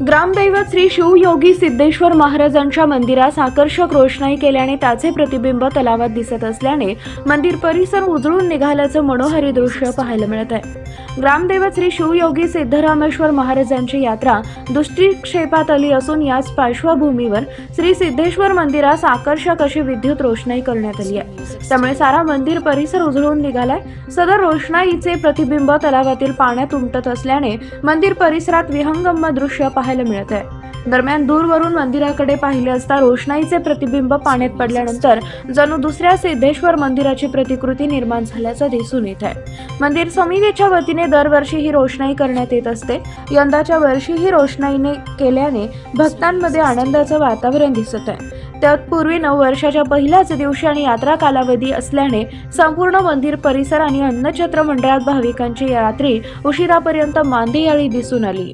ग्रामदैवत श्री शिवयोगी सिद्धेश्वर महाराजांच्या मंदिरास आकर्षक रोषणाई केल्याने त्याचे प्रतिबिंब तलावात दिसत असल्याने मंदिर परिसर उजळून निघाल्याचं मनोहारी दृश्य पाहायला मिळत आहे। ग्रामदैवत श्री शिवयोगी सिद्धरामेश्वर महाराजांची यात्रा दृष्टिक्षेपात आली असून याच पार्श्वभूमीवर श्री सिद्धेश्वर मंदिरास आकर्षक अशी विद्युत रोषणाई करण्यात आली आहे। त्यामुळे सारा मंदिर परिसर उजळून निघालाय। सदर रोषणाईचे प्रतिबिंब तलावातील पाण्यात उमटत असल्याने मंदिर परिसरात विहंगम दृश्य पाहायला मिळत आहे। दरम्यान दूरवरून मंदिराकडे पाहिले असता रोषणाईचे प्रतिबिंब पाण्यात पडल्यानंतर जणू दुसऱ्या सिद्धेश्वर मंदिराची प्रतिकृती निर्माण झाल्याचं दिसून येत आहे। मंदिर समितीच्या वतीने दरवर्षी ही रोषणाई करण्यात येत असते। यंदाच्या वर्षी ही रोषणाईने केल्याने भक्तांमध्ये आनंदाचं वातावरण दिसत आहे। तत्पूर्वी 9 वर्षाच्या पहिल्याच दिवशी आणि यात्रा कालावधी असल्याने संपूर्ण मंदिर परिसर आणि अन्नछत्र मंडळात भाविकांची रात्री उशिरापर्यंत मांदियाळी दिसून आली।